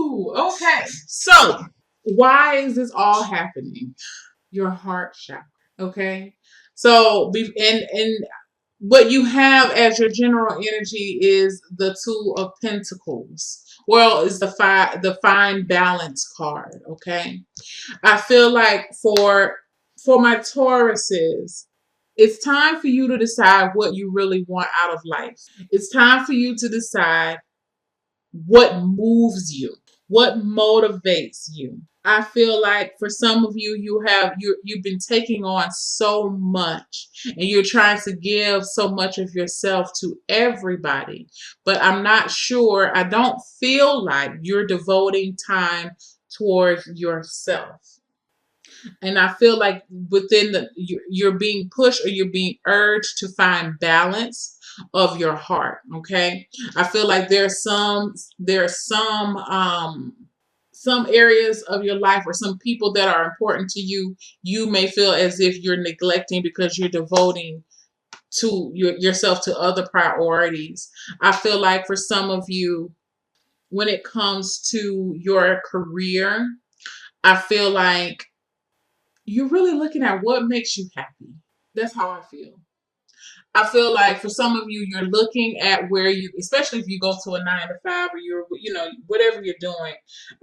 Ooh, okay. So, why is this all happening? Your heart chakra. Okay. So, and what you have as your general energy is the Two of Pentacles. Well, is the fine balance card. Okay. I feel like for my Tauruses, it's time for you to decide what you really want out of life. It's time for you to decide what moves you, what motivates you. I feel like for some of you, you've been taking on so much and you're trying to give so much of yourself to everybody, but I'm not sure. I don't feel like you're devoting time towards yourself. And I feel like within you're being pushed or you're being urged to find balance of your heart. Okay. I feel like there's some areas of your life or some people that are important to you, you may feel as if you're neglecting because you're devoting yourself to other priorities. I feel like for some of you, when it comes to your career, I feel like you're really looking at what makes you happy. That's how I feel. I feel like for some of you, you're looking at where you, especially if you go to a 9 to 5 or whatever you're doing.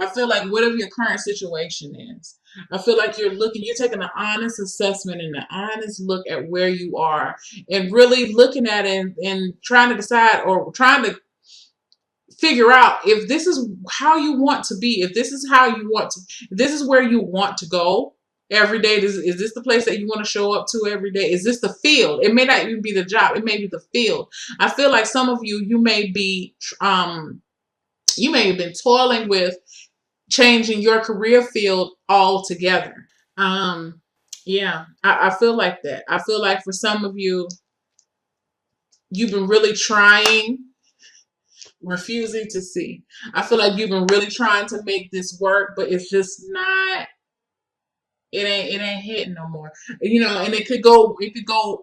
I feel like whatever your current situation is, I feel like you're taking an honest assessment and an honest look at where you are and really looking at it and trying to decide or trying to figure out if this is how you want to be, if this is how you want to, if this is where you want to go every day. Is this the place that you want to show up to every day? Is this the field? It may not even be the job. It may be the field. I feel like some of you, you may have been toiling with changing your career field altogether. Yeah, I feel like that. I feel like for some of you, you've been really trying, refusing to see. I feel like you've been really trying to make this work, but it's just not. It ain't hitting no more. And it could go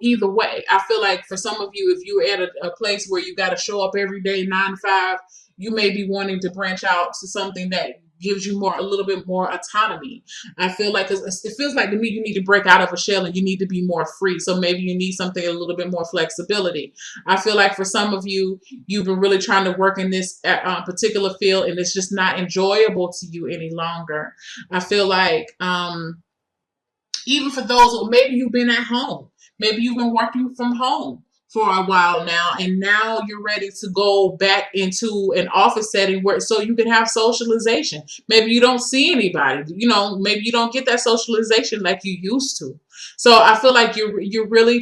either way. I feel like for some of you, if you're at a place where you got to show up every day 9 to 5, you may be wanting to branch out to something that gives you a little bit more autonomy. I feel like 'cause it feels like to me you need to break out of a shell and you need to be more free. So maybe you need something a little bit more flexibility. I feel like for some of you, you've been really trying to work in this particular field and it's just not enjoyable to you any longer. I feel like even for those who maybe you've been at home, maybe you've been working from home for a while now, and now you're ready to go back into an office setting where so you can have socialization. Maybe you don't see anybody, maybe you don't get that socialization like you used to. So I feel like you're really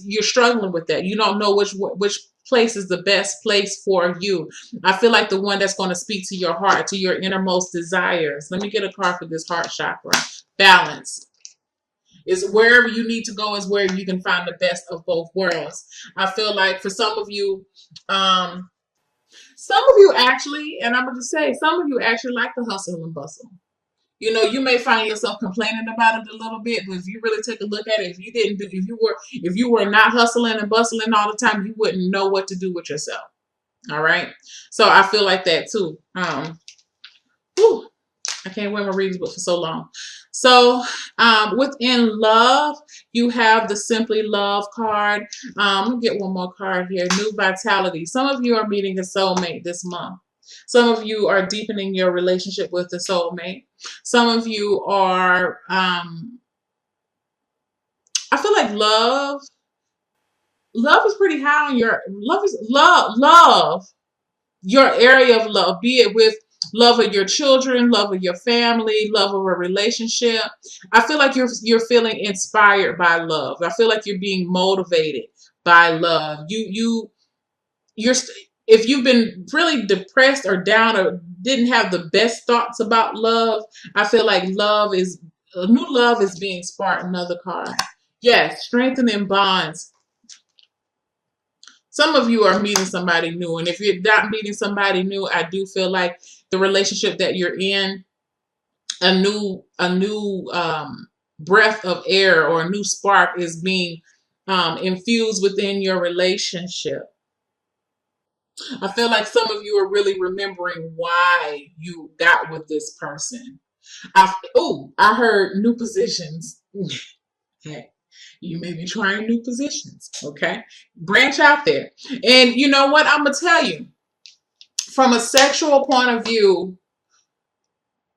you're struggling with that. You don't know which place is the best place for you. I feel like the one that's going to speak to your heart, to your innermost desires. Let me get a card for this heart chakra. Balance. Is wherever you need to go is where you can find the best of both worlds. I feel like for some of you actually, and I'm going to say, some of you actually like the hustle and bustle. You may find yourself complaining about it a little bit, but if you really take a look at it, if you were not hustling and bustling all the time, you wouldn't know what to do with yourself. All right. So I feel like that too. Whew, I can't wear my readings book for so long. So within love, you have the Simply Love card. Let me get one more card here. New Vitality. Some of you are meeting a soulmate this month. Some of you are deepening your relationship with the soulmate. Some of you are, I feel like love is pretty high on love, your area of love, be it with love of your children, love of your family, love of a relationship. I feel like you're feeling inspired by love. I feel like you're being motivated by love. You're if you've been really depressed or down or didn't have the best thoughts about love, I feel like new love is being sparked. Another card. Yes, strengthening bonds. Some of you are meeting somebody new, and if you're not meeting somebody new, I do feel like the relationship that you're in, a new breath of air or a new spark is being infused within your relationship. I feel like some of you are really remembering why you got with this person. I heard new positions. Hey, you may be trying new positions. Okay, branch out there. And you know what? I'm gonna tell you, from a sexual point of view,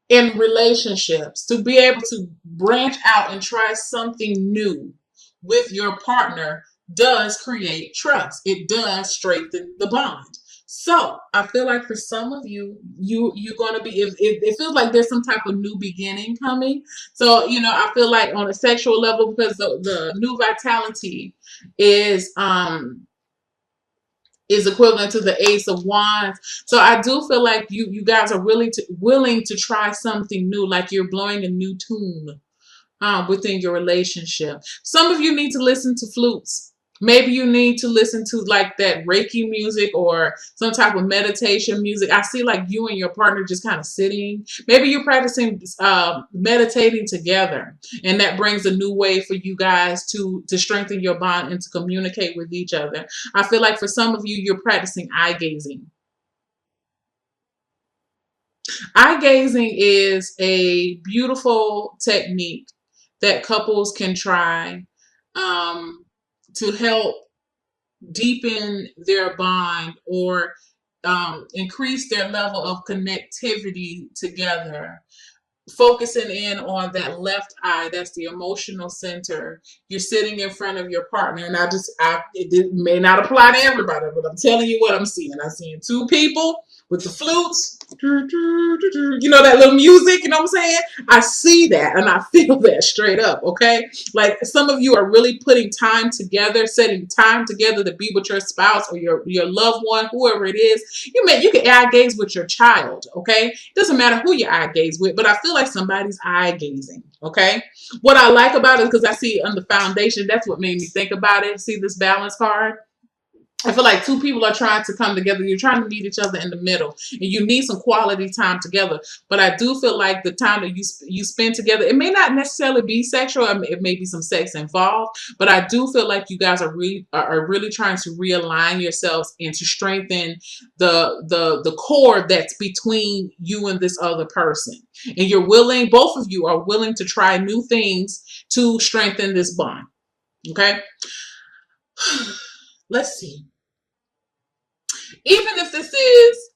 in relationships, to be able to branch out and try something new with your partner does create trust. It does strengthen the bond. So I feel like for some of you, you're gonna be, if it feels like there's some type of new beginning coming. So I feel like on a sexual level, because the new vitality is is equivalent to the Ace of Wands. So I do feel like you guys are really willing to try something new, like you're blowing a new tune within your relationship. Some of you need to listen to flutes. Maybe you need to listen to like that Reiki music or some type of meditation music. I see like you and your partner just kind of sitting. Maybe you're practicing meditating together, and that brings a new way for you guys to strengthen your bond and to communicate with each other. I feel like for some of you, you're practicing eye gazing. Eye gazing is a beautiful technique that couples can try to help deepen their bond or increase their level of connectivity together. Focusing in on that left eye, that's the emotional center. You're sitting in front of your partner, and it may not apply to everybody, but I'm telling you what I'm seeing. I'm seeing two people with the flutes, that little music, you know what I'm saying? I see that and I feel that straight up, okay? Like some of you are really putting time together, setting time together to be with your spouse or your loved one, whoever it is. You can eye gaze with your child, okay? It doesn't matter who you eye gaze with, but I feel like somebody's eye gazing, okay? What I like about it, because I see on the foundation, that's what made me think about it. See this balance card? I feel like two people are trying to come together. You're trying to meet each other in the middle, and you need some quality time together. But I do feel like the time that you spend together, it may not necessarily be sexual. It may be some sex involved. But I do feel like you guys are really trying to realign yourselves and to strengthen the cord that's between you and this other person. And both of you are willing to try new things to strengthen this bond. Okay. Let's see. Even if this is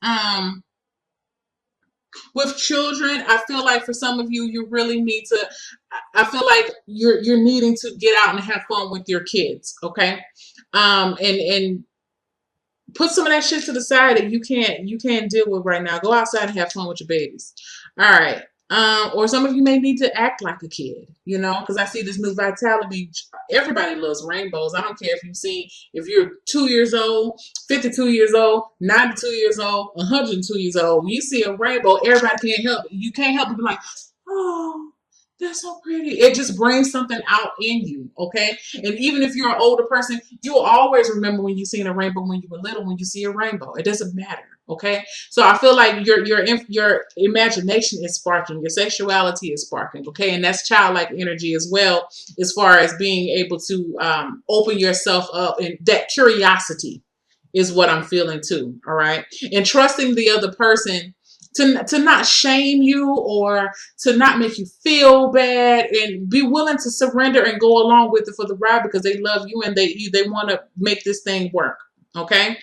with children, I feel like for some of you, you really need to. I feel like you're needing to get out and have fun with your kids. Okay, and put some of that shit to the side that you can't deal with right now. Go outside and have fun with your babies. All right. Or some of you may need to act like a kid, because I see this new vitality. Everybody loves rainbows. I don't care if you're 2 years old, 52 years old, 92 years old, 102 years old. When you see a rainbow, everybody can't help it. You can't help but be like, oh, that's so pretty. It just brings something out in you, okay? And even if you're an older person, you'll always remember when you seen a rainbow when you were little. When you see a rainbow, it doesn't matter, okay? So I feel like your imagination is sparking, your sexuality is sparking, okay? And that's childlike energy as well, as far as being able to open yourself up, and that curiosity is what I'm feeling too, all right? And trusting the other person to not shame you or to not make you feel bad, and be willing to surrender and go along with it for the ride, because they love you and they want to make this thing work. Okay.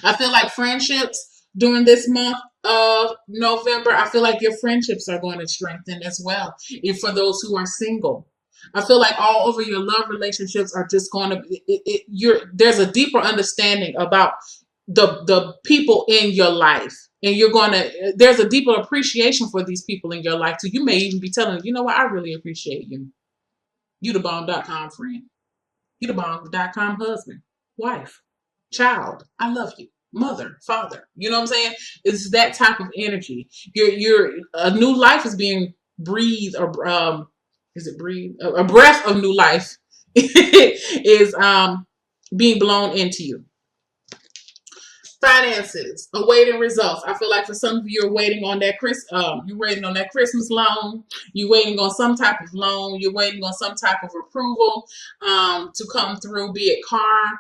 I feel like friendships during this month of November, I feel like your friendships are going to strengthen as well. And for those who are single, I feel like all over your love relationships are just going to, there's a deeper understanding about the people in your life. And there's a deeper appreciation for these people in your life too. You may even be telling them, you know what, I really appreciate you. You the bomb.com friend. You the bomb.com husband, wife, child. I love you. Mother, father. You know what I'm saying? It's that type of energy. A new life is being breathed, or is it breathe? A breath of new life is being blown into you. Finances, awaiting results. I feel like for some of you, you're waiting on that you're waiting on that Christmas loan. You're waiting on some type of loan. You're waiting on some type of approval to come through, be it car,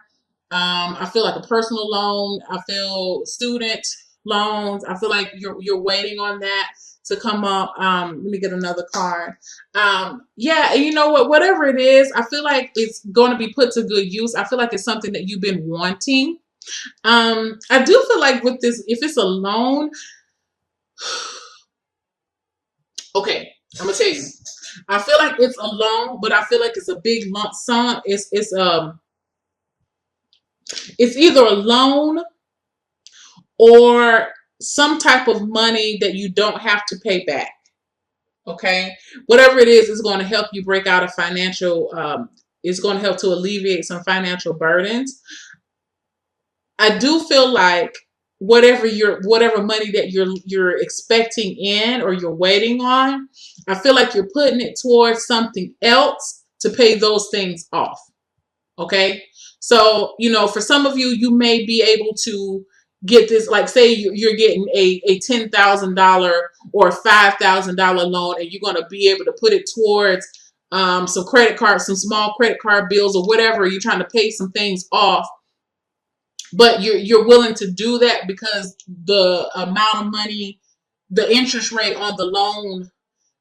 I feel like a personal loan. I feel student loans. I feel like you're waiting on that to come up. Let me get another card. Yeah, and you know what? Whatever it is, I feel like it's going to be put to good use. I feel like it's something that you've been wanting. I do feel like with this, if it's a loan, okay, I'm gonna tell you. I feel like it's a loan, but I feel like it's a big lump sum. It's either a loan or some type of money that you don't have to pay back. Okay, whatever it is going to help you break out of financial. It's going to help to alleviate some financial burdens. I do feel like whatever money that you're expecting in or you're waiting on, I feel like you're putting it towards something else to pay those things off. Okay. So, for some of you, you may be able to get this, like say you're getting a $10,000 or $5,000 loan, and you're going to be able to put it towards some credit cards, some small credit card bills or whatever. You're trying to pay some things off, but you're willing to do that because the amount of money, the interest rate on the loan,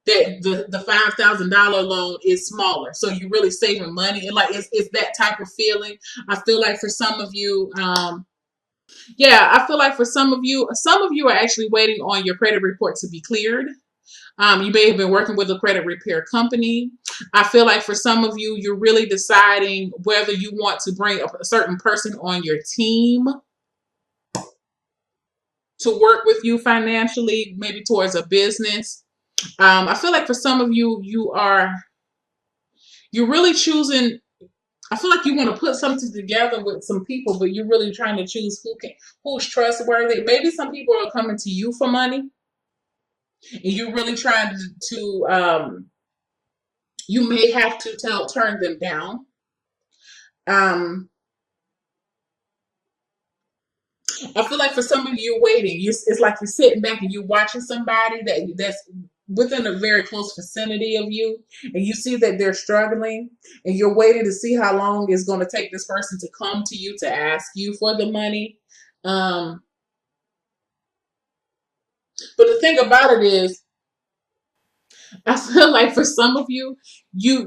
that the $5,000 loan is smaller, so you're really saving money, and like it's that type of feeling. I feel like for some of you, yeah, I feel like for some of you are actually waiting on your credit report to be cleared. You may have been working with a credit repair company. I feel like for some of you, you're really deciding whether you want to bring a certain person on your team to work with you financially, maybe towards a business. I feel like for some of you, you're really choosing. I feel like you want to put something together with some people, but you're really trying to choose who's trustworthy. Maybe some people are coming to you for money, and you're really trying to you may have to turn them down. Um, I feel like for some of you, you're waiting. It's like you're sitting back and you're watching somebody that's within a very close vicinity of you, and you see that they're struggling, and you're waiting to see how long it's going to take this person to come to you to ask you for the money. Um, but the thing about it is, I feel like for some of you, you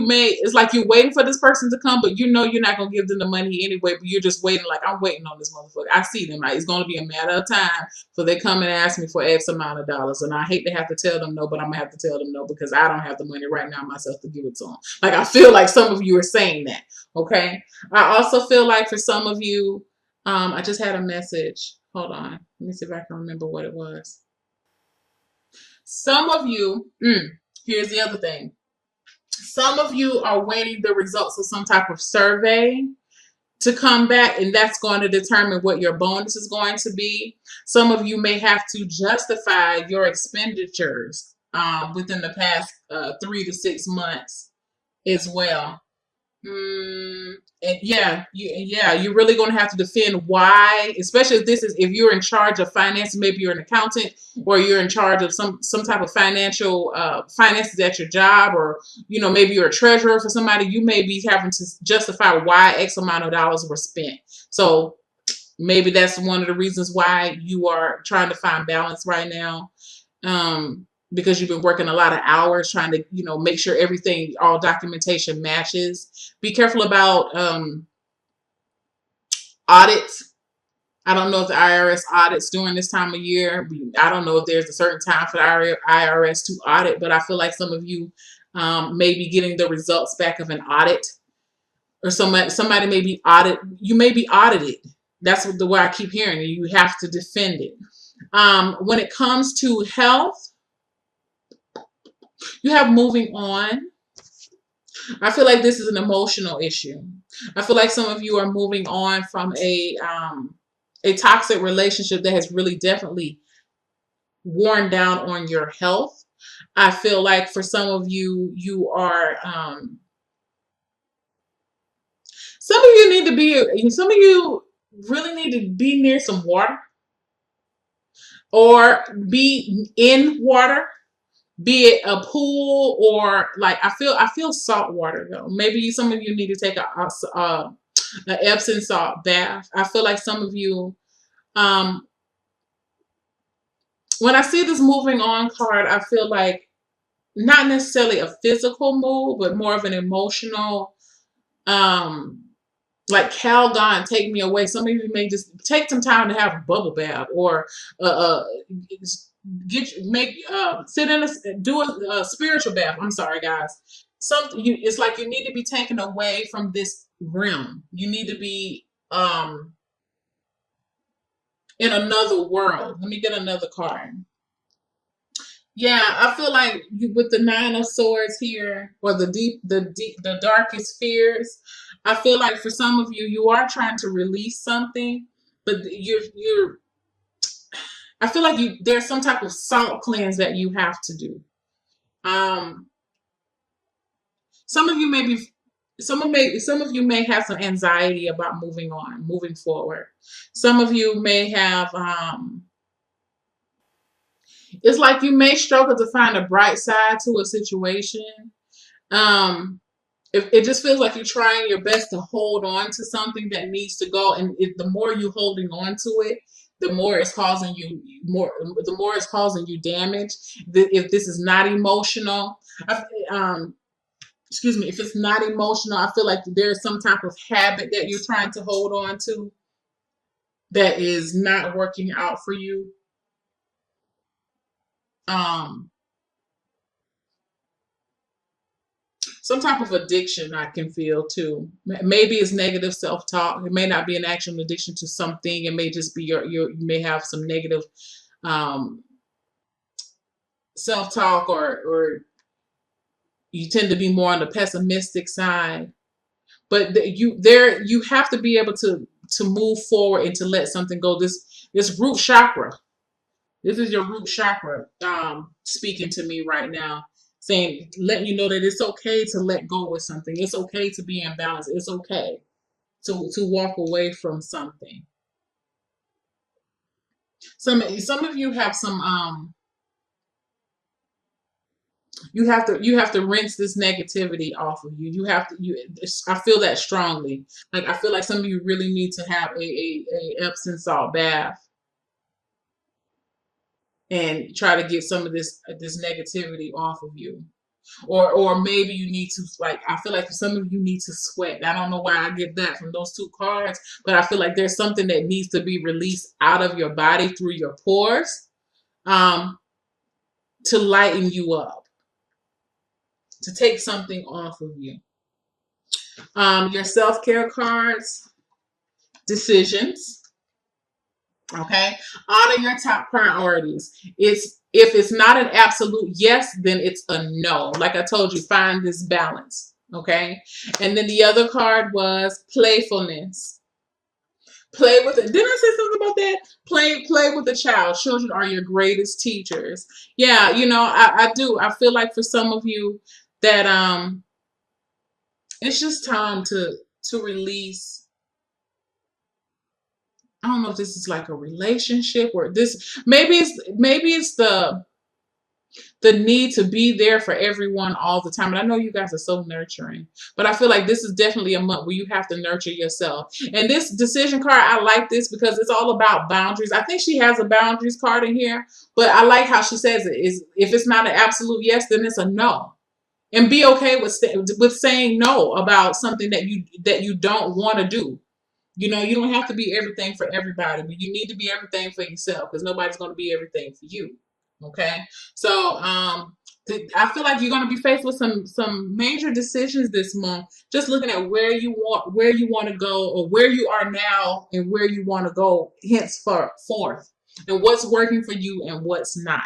may it's like you're waiting for this person to come, but you know you're not gonna give them the money anyway. But you're just waiting, like I'm waiting on this motherfucker. I see them, like it's gonna be a matter of time for they come and ask me for X amount of dollars, and I hate to have to tell them no, but I'm gonna have to tell them no because I don't have the money right now myself to give it to them. Like I feel like some of you are saying that. Okay, I also feel like for some of you, I just had a message. Hold on, let me see if I can remember what it was. Some of you, here's the other thing. Some of you are waiting the results of some type of survey to come back, and that's going to determine what your bonus is going to be. Some of you may have to justify your expenditures within the past 3 to 6 months as well. And you're really going to have to defend why, especially if you're in charge of finance. Maybe you're an accountant or you're in charge of some type of financial finances at your job, or maybe you're a treasurer for somebody. You may be having to justify why X amount of dollars were spent. So maybe that's one of the reasons why you are trying to find balance right now. Because you've been working a lot of hours trying to, make sure everything, all documentation matches. Be careful about audits. I don't know if the IRS audits during this time of year. I don't know if there's a certain time for the IRS to audit, but I feel like some of you may be getting the results back of an audit, or somebody may be audited. You may be audited. That's the way I keep hearing it. You have to defend it. When it comes to health, you have moving on. I feel like this is an emotional issue. I feel like some of you are moving on from a toxic relationship that has really definitely worn down on your health. I feel like for some of you, you are some of you really need to be near some water or be in water. Be it a pool or like I feel salt water though. Maybe some of you need to take a an Epsom salt bath. I feel like some of you, um, when I see this moving on card, I feel like not necessarily a physical move, but more of an emotional, um, like Calgon, take me away. Some of you may just take some time to have a bubble bath, or get make sit in a do a spiritual bath. I'm sorry, guys. Something you it's like you need to be taken away from this realm. You need to be in another world. Let me get another card. Yeah, I feel like with the Nine of Swords here, or the darkest fears. I feel like for some of you, you are trying to release something, but you're. I feel like there's some type of salt cleanse that you have to do. Um, some of you may be, some of you may have some anxiety about moving on, moving forward. Some of you may have. It's like you may struggle to find a bright side to a situation. Um, it just feels like you're trying your best to hold on to something that needs to go, and the more you holding on to it, the more it's causing you damage. If this is not emotional, excuse me, if it's not emotional, I feel like there's some type of habit that you're trying to hold on to that is not working out for you. Um, some type of addiction I can feel too. Maybe it's negative self-talk. It may not be an actual addiction to something. It may just be you may have some negative um, self-talk, or you tend to be more on the pessimistic side. But you have to be able to move forward and to let something go. This root chakra. This is your root chakra speaking to me right now, saying, letting you know that it's okay to let go with something. It's okay to be imbalanced. It's okay to walk away from something. Some of you have some you have to rinse this negativity off of you. You have to I feel that strongly. Like I feel like some of you really need to have a Epsom salt bath and try to get some of this negativity off of you. Or maybe you need to, like, I feel like some of you need to sweat. I don't know why I get that from those two cards, but I feel like there's something that needs to be released out of your body through your pores, um, to lighten you up, to take something off of you. Your self-care cards, decisions. Okay, honor your top priorities. If it's not an absolute yes, then it's a no. Like I told you, find this balance. Okay, and then the other card was playfulness. Play with it. Didn't I say something about that? Play with the child. Children are your greatest teachers. Yeah, I do. I feel like for some of you that it's just time to release. I don't know if this is like a relationship, or this maybe it's the need to be there for everyone all the time. And I know you guys are so nurturing, but I feel like this is definitely a month where you have to nurture yourself. And this decision card, I like this because it's all about boundaries. I think she has a boundaries card in here, but I like how she says it is, if it's not an absolute yes, then it's a no. And be okay with saying no about something that you don't want to do. You don't have to be everything for everybody, but you need to be everything for yourself, because nobody's going to be everything for you. Okay, so I feel like you're going to be faced with some major decisions this month. Just looking at where you want to go, or where you are now, and where you want to go henceforth, and what's working for you and what's not.